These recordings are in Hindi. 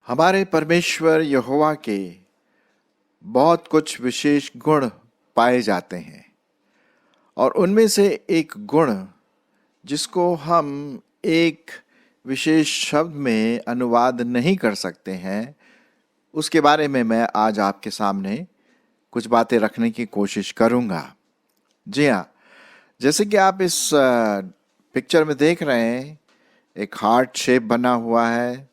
हमारे परमेश्वर यहोवा के बहुत कुछ विशेष गुण पाए जाते हैं और उनमें से एक गुण जिसको हम एक विशेष शब्द में अनुवाद नहीं कर सकते हैं, उसके बारे में मैं आज आपके सामने कुछ बातें रखने की कोशिश करूंगा। जी हाँ, जैसे कि आप इस पिक्चर में देख रहे हैं, एक हार्ट शेप बना हुआ है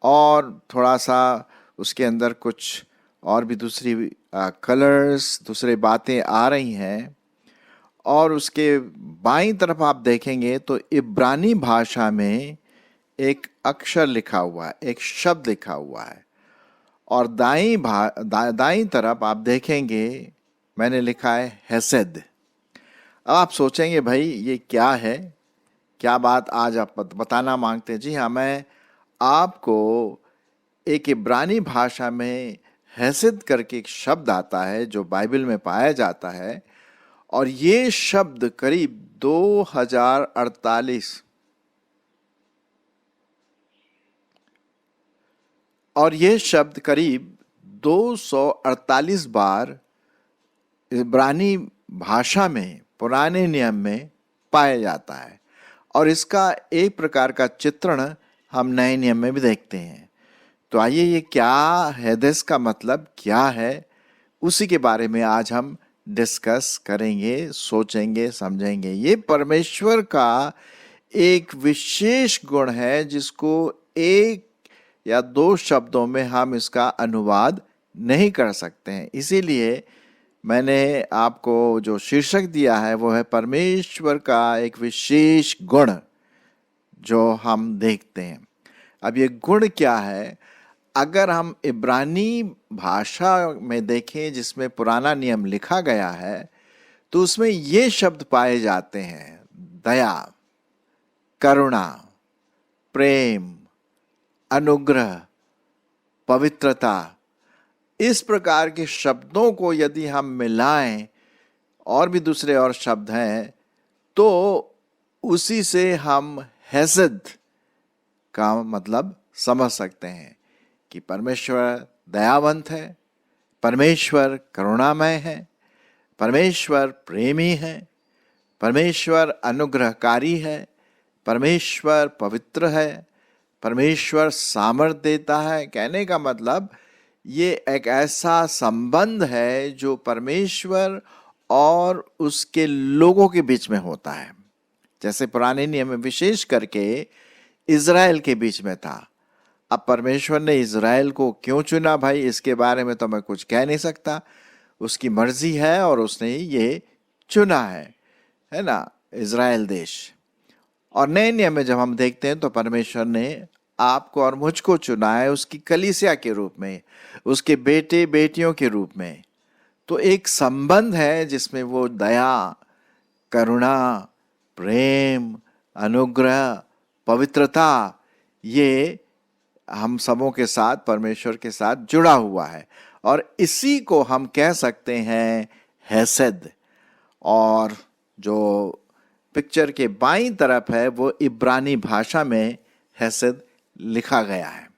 और थोड़ा सा उसके अंदर कुछ और भी दूसरी कलर्स, दूसरी बातें आ रही हैं। और उसके बाईं तरफ आप देखेंगे तो इब्रानी भाषा में एक अक्षर लिखा हुआ है, एक शब्द लिखा हुआ है। और दाईं तरफ आप देखेंगे मैंने लिखा है हेसेद। अब आप सोचेंगे भाई ये क्या है, क्या बात आज आप बताना मांगते हैं। जी हाँ, मैं आपको एक इब्रानी भाषा में हेसेद करके एक शब्द आता है जो बाइबल में पाया जाता है, और ये शब्द करीब 2048 और ये शब्द करीब 248 बार इब्रानी भाषा में पुराने नियम में पाया जाता है। और इसका एक प्रकार का चित्रण हम नए नियम में भी देखते हैं। तो आइए, ये क्या हेदेस का मतलब क्या है, उसी के बारे में आज हम डिस्कस करेंगे, सोचेंगे, समझेंगे। ये परमेश्वर का एक विशेष गुण है जिसको एक या दो शब्दों में हम इसका अनुवाद नहीं कर सकते हैं। इसीलिए मैंने आपको जो शीर्षक दिया है वो है परमेश्वर का एक विशेष गुण जो हम देखते हैं। अब ये गुण क्या है? अगर हम इब्रानी भाषा में देखें जिसमें पुराना नियम लिखा गया है, तो उसमें ये शब्द पाए जाते हैं: दया, करुणा, प्रेम, अनुग्रह, पवित्रता। इस प्रकार के शब्दों को यदि हम मिलाएं, और भी दूसरे और शब्द हैं, तो उसी से हम हेसेद का मतलब समझ सकते हैं कि परमेश्वर दयावंत है, परमेश्वर करुणामय है, परमेश्वर प्रेमी है, परमेश्वर अनुग्रहकारी है, परमेश्वर पवित्र है, परमेश्वर सामर्थ देता है। कहने का मतलब ये एक ऐसा संबंध है जो परमेश्वर और उसके लोगों के बीच में होता है। जैसे पुराने नियम में विशेष करके इज़राइल के बीच में था। अब परमेश्वर ने इज़राइल को क्यों चुना भाई, इसके बारे में तो मैं कुछ कह नहीं सकता। उसकी मर्जी है और उसने ये चुना है ना, इज़राइल देश। और नए नियम में जब हम देखते हैं तो परमेश्वर ने आपको और मुझको चुना है उसकी कलीसिया के रूप में, उसके बेटे बेटियों के रूप में। तो एक संबंध है जिसमें वो दया, करुणा, प्रेम, अनुग्रह, पवित्रता, ये हम सबों के साथ, परमेश्वर के साथ जुड़ा हुआ है। और इसी को हम कह सकते हैं हेसेद। और जो पिक्चर के बाईं तरफ है वो इब्रानी भाषा में हेसेद लिखा गया है।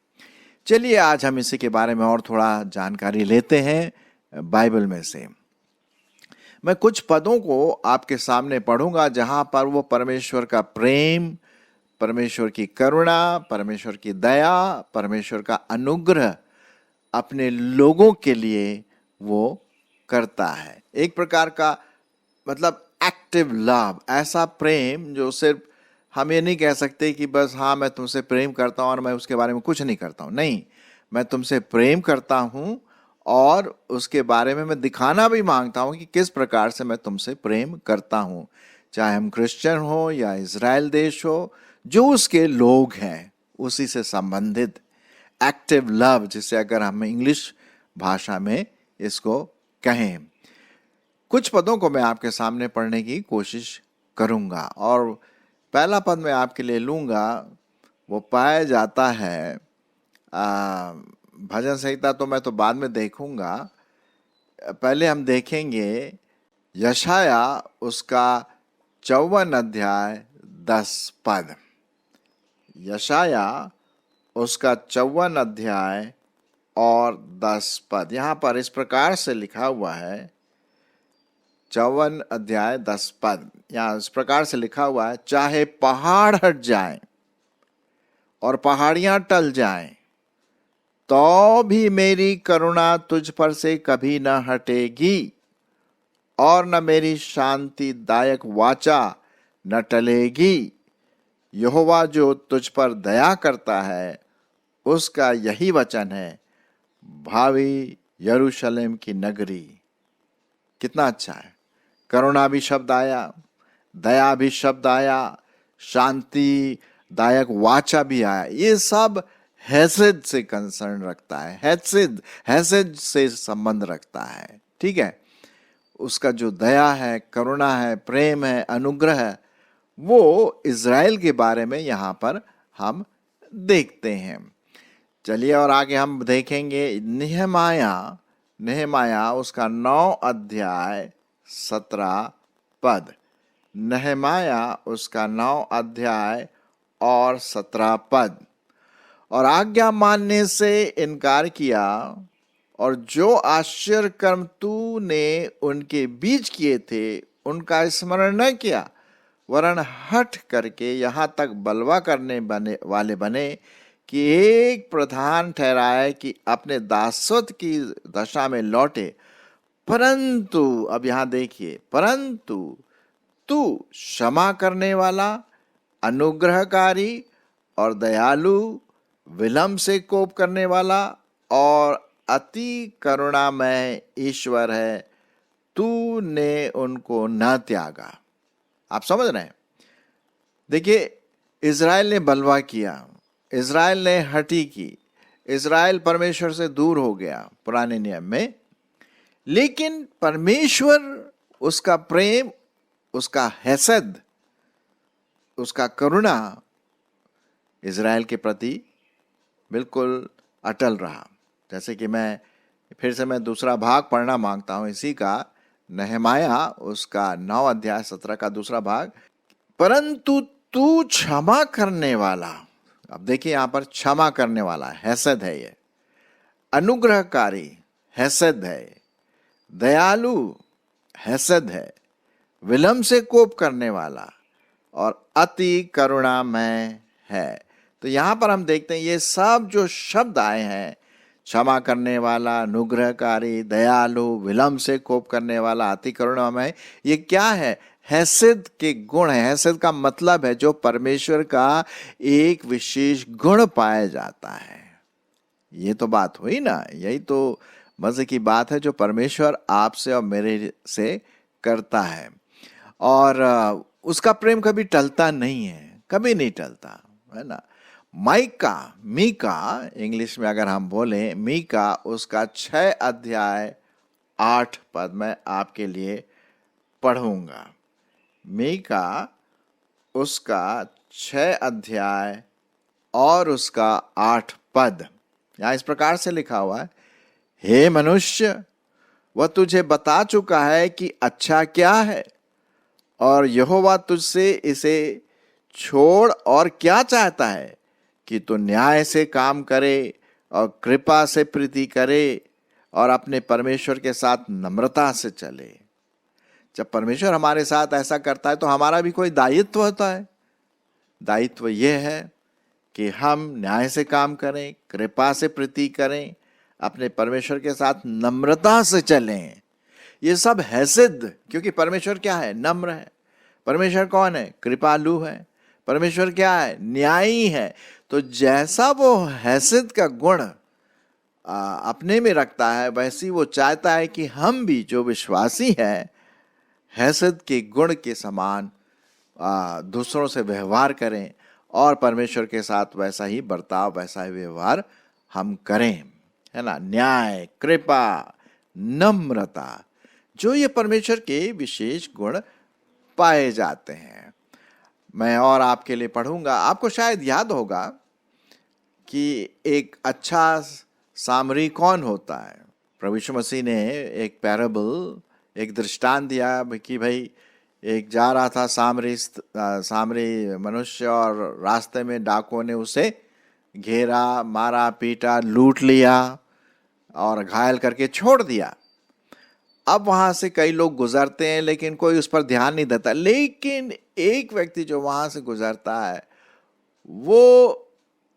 चलिए आज हम इसी के बारे में और थोड़ा जानकारी लेते हैं बाइबल में से। मैं कुछ पदों को आपके सामने पढ़ूंगा जहां पर वो परमेश्वर का प्रेम, परमेश्वर की करुणा, परमेश्वर की दया, परमेश्वर का अनुग्रह अपने लोगों के लिए वो करता है। एक प्रकार का मतलब एक्टिव लव, ऐसा प्रेम जो सिर्फ हम ये नहीं कह सकते कि बस हाँ मैं तुमसे प्रेम करता हूँ और मैं उसके बारे में कुछ नहीं करता हूँ। नहीं, मैं तुमसे प्रेम करता हूँ और उसके बारे में मैं दिखाना भी मांगता हूँ कि किस प्रकार से मैं तुमसे प्रेम करता हूँ। चाहे हम क्रिश्चियन हो या इज़राइल देश हो, जो उसके लोग हैं उसी से संबंधित एक्टिव लव, जिसे अगर हम इंग्लिश भाषा में इसको कहें। कुछ पदों को मैं आपके सामने पढ़ने की कोशिश करूंगा और पहला पद मैं आपके लिए लूंगा। वो पाया जाता है भजन संहिता, तो मैं तो बाद में देखूंगा। पहले हम देखेंगे यशाया उसका 54 अध्याय 10 पद। यशाया उसका 54 अध्याय और 10 पद। यहाँ पर इस प्रकार से लिखा हुआ है, 54 अध्याय 10 पद, यहाँ इस प्रकार से लिखा हुआ है, चाहे पहाड़ हट जाएं और पहाड़ियां टल जाएं, तो भी मेरी करुणा तुझ पर से कभी न हटेगी और न मेरी शांतिदायक वाचा न टलेगी। यहोवा जो तुझ पर दया करता है, उसका यही वचन है, भावी यरूशलेम की नगरी। कितना अच्छा है। करुणा भी शब्द आया, दया भी शब्द आया, शांति दायक वाचा भी आया। ये सब हैसिद से कंसर्न रखता है, हैसिद से संबंध रखता है। ठीक है, उसका जो दया है, करुणा है, प्रेम है, अनुग्रह है, वो इज़राइल के बारे में यहाँ पर हम देखते हैं। चलिए और आगे हम देखेंगे नेहमाया उसका 9 अध्याय 17 पद। नेहमाया उसका 9 अध्याय और 17 पद। और आज्ञा मानने से इनकार किया और जो आश्चर्य कर्म तूने उनके बीच किए थे उनका स्मरण न किया, वरन हठ करके यहाँ तक बलवा करने वाले बने कि एक प्रधान ठहराए कि अपने दासत्व की दशा में लौटे। परंतु अब यहाँ देखिए, परंतु तू क्षमा करने वाला, अनुग्रहकारी और दयालु, विलंब से कोप करने वाला और अति करुणामय ईश्वर है। तूने उनको न त्यागा। आप समझ रहे हैं? देखिए, इज़राइल ने बलवा किया, इज़राइल ने हठी की, इज़राइल परमेश्वर से दूर हो गया पुराने नियम में, लेकिन परमेश्वर उसका प्रेम, उसका हैसद, उसका करुणा इज़राइल के प्रति बिल्कुल अटल रहा। जैसे कि फिर से मैं दूसरा भाग पढ़ना मांगता हूं इसी का, नेहमाया उसका 9 अध्याय 17 का दूसरा भाग। परंतु तू क्षमा करने वाला, अब देखिए यहां पर क्षमा करने वाला हैसद है, ये अनुग्रहकारी हैसद है, दयालु हैसद है, विलंब से कोप करने वाला और अति करुणामय है। तो यहां पर हम देखते हैं ये सब जो शब्द आए हैं, क्षमा करने वाला, अनुग्रहकारी, दयालु, विलंब से कोप करने वाला, अति करुणामय, ये क्या है? हैसियत के गुण है। हैसियत का मतलब है जो परमेश्वर का एक विशेष गुण पाया जाता है। ये तो बात हुई ना, यही तो मजे की बात है जो परमेश्वर आपसे और मेरे से करता है। और उसका प्रेम कभी टलता नहीं है, कभी नहीं टलता, है ना। मीका इंग्लिश में अगर हम बोलें, मीका उसका 6 अध्याय 8 पद मैं आपके लिए पढ़ूंगा। मीका उसका 6 अध्याय और उसका 8 पद, यहाँ इस प्रकार से लिखा हुआ है, हे मनुष्य, वह तुझे बता चुका है कि अच्छा क्या है, और यहोवा तुझसे इसे छोड़ और क्या चाहता है, कि तू न्याय से काम करे और कृपा से प्रीति करे और अपने परमेश्वर के साथ नम्रता से चले। जब परमेश्वर हमारे साथ ऐसा करता है तो हमारा भी कोई दायित्व होता है। दायित्व यह है कि हम न्याय से काम करें, कृपा से प्रीति करें, अपने परमेश्वर के साथ नम्रता से चलें। ये सब हैसियत, क्योंकि परमेश्वर क्या है? नम्र है। परमेश्वर कौन है? कृपालु है। परमेश्वर क्या है? न्यायी है। तो जैसा वो हैसियत का गुण अपने में रखता है, वैसी वो चाहता है कि हम भी जो विश्वासी हैं हैसियत के गुण के समान दूसरों से व्यवहार करें और परमेश्वर के साथ वैसा ही बर्ताव, वैसा ही व्यवहार हम करें, है ना। न्याय, कृपा, नम्रता, जो ये परमेश्वर के विशेष गुण पाए जाते हैं। मैं और आपके लिए पढ़ूंगा। आपको शायद याद होगा कि एक अच्छा सामरी कौन होता है। प्रभु यीशु मसीह ने एक पैराबल, एक दृष्टांत दिया कि भाई एक जा रहा था सामरी मनुष्य और रास्ते में डाकुओं ने उसे घेरा, मारा पीटा, लूट लिया और घायल करके छोड़ दिया। अब वहां से कई लोग गुजरते हैं लेकिन कोई उस पर ध्यान नहीं देता। लेकिन एक व्यक्ति जो वहां से गुजरता है वो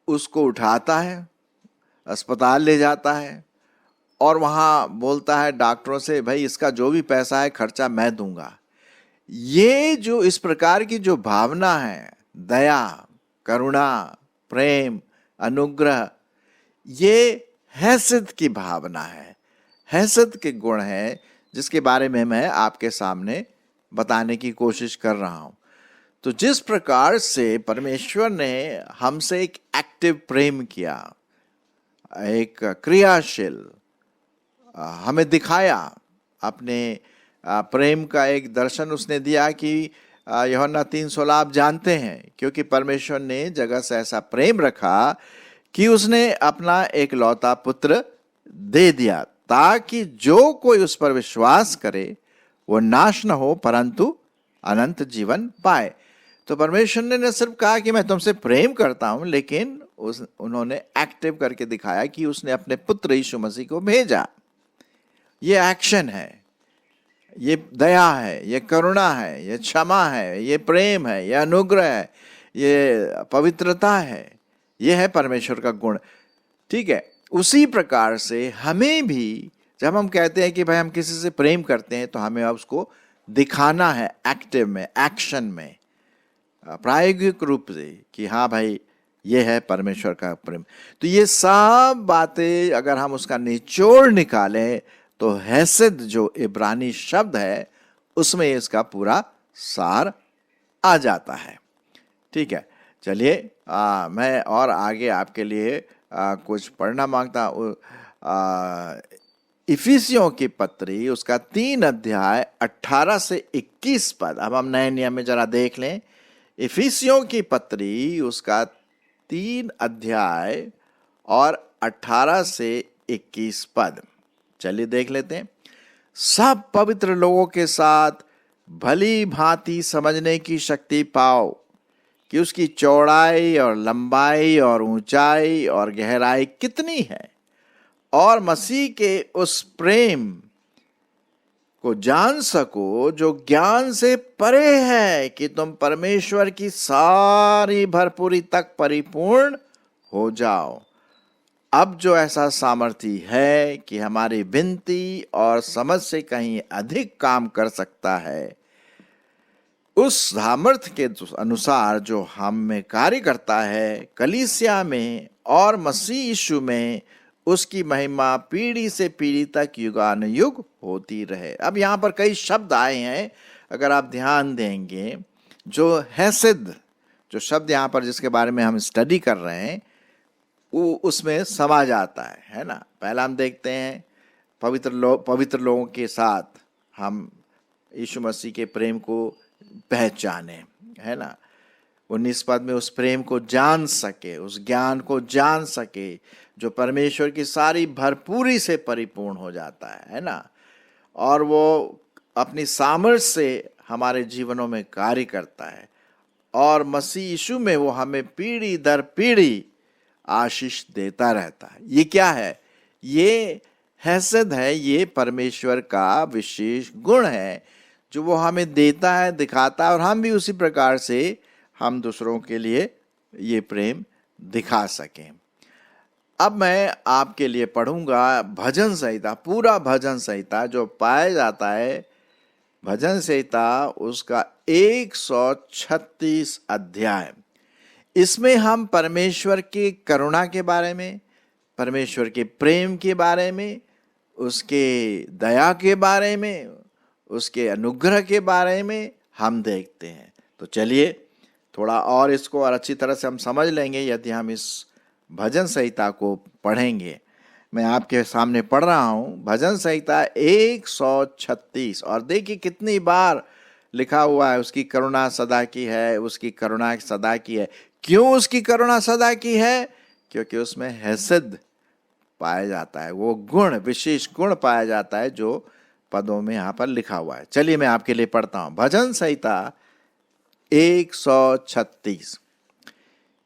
उसको उठाता है, अस्पताल ले जाता है और वहां बोलता है डॉक्टरों से, भाई इसका जो भी पैसा है खर्चा मैं दूंगा। ये जो इस प्रकार की जो भावना है, दया, करुणा, प्रेम, अनुग्रह, ये हैसियत की भावना है, हैसियत के गुण है, जिसके बारे में मैं आपके सामने बताने की कोशिश कर रहा हूं। तो जिस प्रकार से परमेश्वर ने हमसे एक एक्टिव प्रेम किया, एक क्रियाशील हमें दिखाया, अपने प्रेम का एक दर्शन उसने दिया कि यूहन्ना 3:16 आप जानते हैं, क्योंकि परमेश्वर ने जगत से ऐसा प्रेम रखा कि उसने अपना एक लौता पुत्र दे दिया, ताकि जो कोई उस पर विश्वास करे वो नाश न हो परंतु अनंत जीवन पाए। तो परमेश्वर ने न सिर्फ कहा कि मैं तुमसे प्रेम करता हूं, लेकिन उन्होंने एक्टिव करके दिखाया कि उसने अपने पुत्र यीशु मसीह को भेजा। ये एक्शन है, ये दया है, ये करुणा है, ये क्षमा है, ये प्रेम है, ये अनुग्रह है, ये पवित्रता है, ये है परमेश्वर का गुण। ठीक है, उसी प्रकार से हमें भी जब हम कहते हैं कि भाई हम किसी से प्रेम करते हैं तो हमें अब उसको दिखाना है एक्टिव में, एक्शन में, प्रायोगिक रूप से कि हाँ भाई ये है परमेश्वर का प्रेम। तो ये सब बातें अगर हम उसका निचोड़ निकालें तो हैसियत जो इब्रानी शब्द है उसमें इसका पूरा सार आ जाता है। ठीक है, चलिए मैं और आगे आपके लिए कुछ पढ़ना मांगता हूँ। इफिसियों की पत्री उसका 3 अध्याय 18 से 21 पद। अब हम नए नियम में जरा देख लें। इफिसियों की पत्री उसका 3 अध्याय और 18 से 21 पद, चलिए देख लेते हैं। सब पवित्र लोगों के साथ भली भांति समझने की शक्ति पाओ कि उसकी चौड़ाई और लंबाई और ऊंचाई और गहराई कितनी है, और मसीह के उस प्रेम को जान सको जो ज्ञान से परे है, कि तुम परमेश्वर की सारी भरपूरी तक परिपूर्ण हो जाओ। अब जो ऐसा सामर्थी है कि हमारी विनती और समझ से कहीं अधिक काम कर सकता है, उस सामर्थ्य के अनुसार जो हम में कार्य करता है, कलीसिया में और मसीह यीशु में उसकी महिमा पीढ़ी से पीढ़ी तक युगानुयुग होती रहे। अब यहाँ पर कई शब्द आए हैं, अगर आप ध्यान देंगे, जो हैसियत, जो शब्द यहाँ पर जिसके बारे में हम स्टडी कर रहे हैं वो उसमें समा जाता है ना। पहला हम देखते हैं पवित्र लोगों के साथ हम यीशु मसीह के प्रेम को पहचाने, है ना। 19 पद में उस प्रेम को जान सके, उस ज्ञान को जान सके जो परमेश्वर की सारी भरपूरी से परिपूर्ण हो जाता है ना, और वो अपनी सामर्थ्य से हमारे जीवनों में कार्य करता है, और मसीह यीशु में वो हमें पीढ़ी दर पीढ़ी आशीष देता रहता है। ये क्या है? ये हैसियत है, ये परमेश्वर का विशेष गुण है जो वो हमें देता है, दिखाता है, और हम भी उसी प्रकार से हम दूसरों के लिए ये प्रेम दिखा सकें। अब मैं आपके लिए पढ़ूंगा भजन संहिता, पूरा भजन संहिता जो पाया जाता है भजन संहिता उसका 136 अध्याय। इसमें हम परमेश्वर की करुणा के बारे में, परमेश्वर के प्रेम के बारे में, उसके दया के बारे में, उसके अनुग्रह के बारे में हम देखते हैं। तो चलिए थोड़ा और इसको और अच्छी तरह से हम समझ लेंगे यदि हम इस भजन संहिता को पढ़ेंगे। मैं आपके सामने पढ़ रहा हूँ भजन संहिता 136, और देखिए कितनी बार लिखा हुआ है उसकी करुणा सदा की है, उसकी करुणा सदा की है। क्यों उसकी करुणा सदा की है? क्योंकि उसमें हैसियत पाया जाता है, वो गुण, विशेष गुण पाया जाता है जो पदों में यहाँ पर लिखा हुआ है। चलिए मैं आपके लिए पढ़ता हूँ भजन संहिता 136।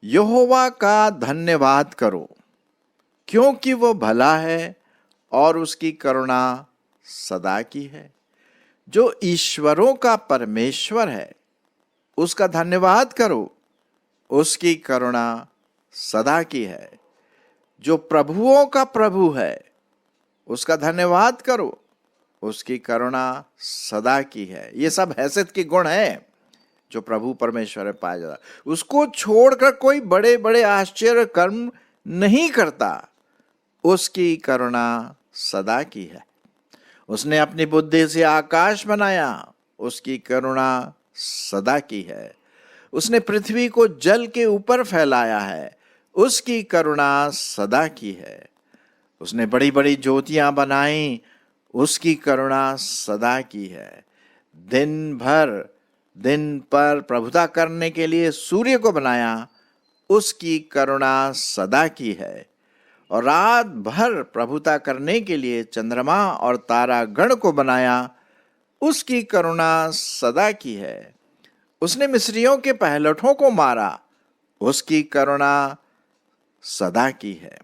यहोवा का धन्यवाद करो, क्योंकि वो भला है और उसकी करुणा सदा की है। जो ईश्वरों का परमेश्वर है उसका धन्यवाद करो, उसकी करुणा सदा की है। जो प्रभुओं का प्रभु है उसका धन्यवाद करो, उसकी करुणा सदा की है। ये सब हैसियत के गुण हैं जो प्रभु परमेश्वर में पाया जाता है। उसको छोड़कर कोई बड़े बड़े आश्चर्य कर्म नहीं करता, उसकी करुणा सदा की है। उसने अपनी बुद्धि से आकाश बनाया, उसकी करुणा सदा की है। उसने पृथ्वी को जल के ऊपर फैलाया है, उसकी करुणा सदा की है। उसने बड़ी बड़ी ज्योतियां बनाई, उसकी करुणा सदा की है। दिन पर प्रभुता करने के लिए सूर्य को बनाया, उसकी करुणा सदा की है। और रात भर प्रभुता करने के लिए चंद्रमा और तारा गण को बनाया, उसकी करुणा सदा की है। उसने मिस्रियों के पहलौठों को मारा, उसकी करुणा सदा की है।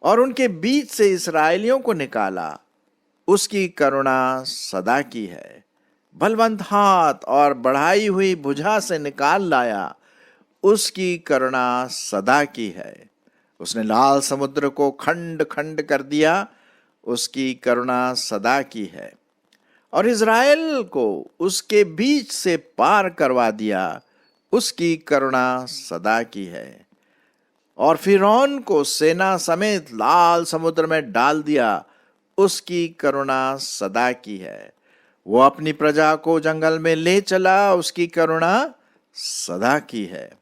और उनके बीच से इस्राएलियों को निकाला, उसकी करुणा सदा की है। बलवंत हाथ और बढ़ाई हुई भुजा से निकाल लाया, उसकी करुणा सदा की है। उसने लाल समुद्र को खंड खंड कर दिया, उसकी करुणा सदा की है। और इज़राइल को उसके बीच से पार करवा दिया, उसकी करुणा सदा की है। और फिरौन को सेना समेत लाल समुद्र में डाल दिया, उसकी करुणा सदा की है। वो अपनी प्रजा को जंगल में ले चला, उसकी करुणा सदा की है।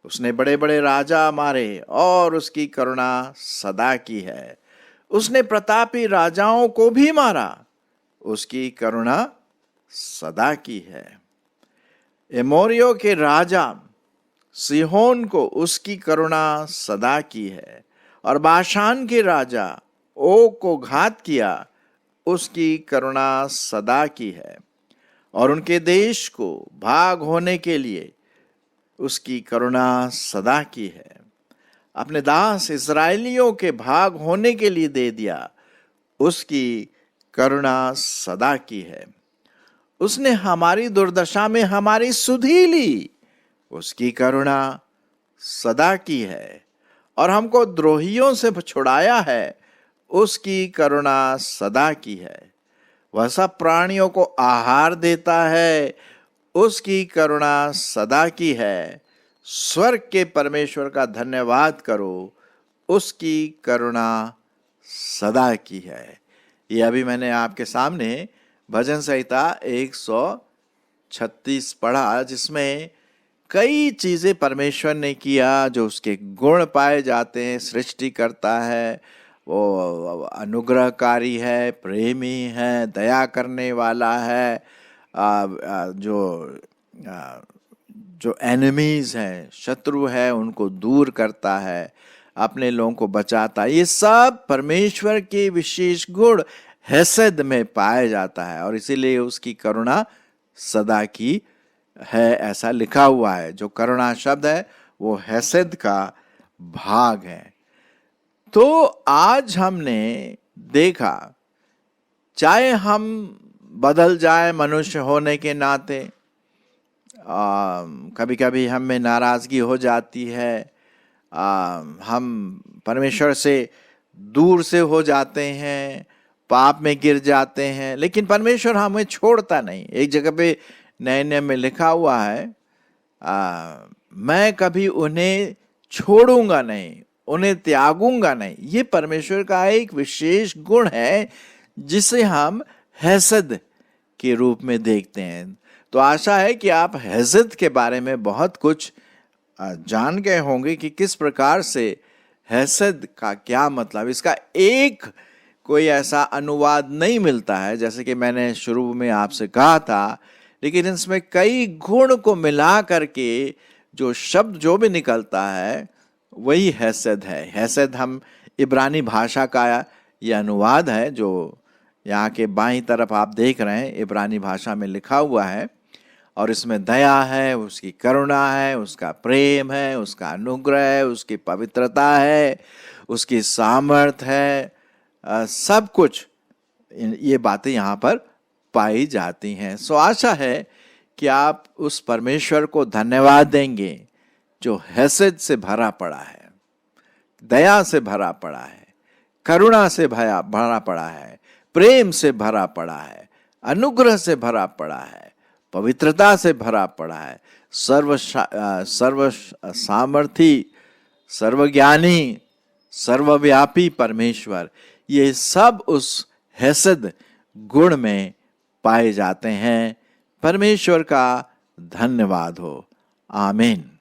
उसने बड़े बड़े राजा मारे और उसकी करुणा सदा की है। उसने प्रतापी राजाओं को भी मारा, उसकी करुणा सदा की है। एमोरियों के राजा सिहोन को उसकी करुणा सदा की है। और बाशान के राजा ओग को घात किया, उसकी करुणा सदा की है। और उनके देश को भाग होने के लिए उसकी करुणा सदा की है। अपने दास इस्राएलियों के भाग होने के लिए दे दिया, उसकी करुणा सदा की है। उसने हमारी दुर्दशा में हमारी सुधि ली, उसकी करुणा सदा की है। और हमको द्रोहियों से छुड़ाया है, उसकी करुणा सदा की है। वह सब प्राणियों को आहार देता है, उसकी करुणा सदा की है। स्वर्ग के परमेश्वर का धन्यवाद करो, उसकी करुणा सदा की है। ये अभी मैंने आपके सामने भजन संहिता 136 पढ़ा, जिसमें कई चीजें परमेश्वर ने किया जो उसके गुण पाए जाते हैं। सृष्टि करता है, वो अनुग्रहकारी है, प्रेमी है, दया करने वाला है, जो एनिमीज हैं, शत्रु है, उनको दूर करता है, अपने लोगों को बचाता है। ये सब परमेश्वर के विशेष गुण हैसद में पाया जाता है, और इसीलिए उसकी करुणा सदा की है, ऐसा लिखा हुआ है। जो करुणा शब्द है वो हैसद का भाग है। तो आज हमने देखा, चाहे हम बदल जाए मनुष्य होने के नाते, कभी कभी हम में नाराजगी हो जाती है, हम परमेश्वर से दूर से हो जाते हैं, पाप में गिर जाते हैं, लेकिन परमेश्वर हमें छोड़ता नहीं। एक जगह पे नए नियम में लिखा हुआ है, मैं कभी उन्हें छोड़ूंगा नहीं, उन्हें त्यागूंगा नहीं। ये परमेश्वर का एक विशेष गुण है जिसे हम हैसद के रूप में देखते हैं। तो आशा है कि आप हैसद के बारे में बहुत कुछ जान गए होंगे कि किस प्रकार से हैसद का क्या मतलब। इसका एक कोई ऐसा अनुवाद नहीं मिलता है, जैसे कि मैंने शुरू में आपसे कहा था, लेकिन इसमें कई गुण को मिला करके जो शब्द जो भी निकलता है वही हैसद है। हैसद हम इब्रानी भाषा का यह अनुवाद है, जो यहाँ के बाईं तरफ आप देख रहे हैं, इब्रानी भाषा में लिखा हुआ है। और इसमें दया है, उसकी करुणा है, उसका प्रेम है, उसका अनुग्रह है, उसकी पवित्रता है, उसकी सामर्थ है, सब कुछ ये बातें यहाँ पर पाई जाती हैं। सो आशा है कि आप उस परमेश्वर को धन्यवाद देंगे जो हैसियत से भरा पड़ा है, दया से भरा पड़ा है, करुणा से भरा पड़ा है, प्रेम से भरा पड़ा है, अनुग्रह से भरा पड़ा है, पवित्रता से भरा पड़ा है, सर्व सामर्थी, सर्वज्ञानी, सर्वव्यापी परमेश्वर, ये सब उस हैसियत गुण में पाए जाते हैं। परमेश्वर का धन्यवाद हो। आमीन।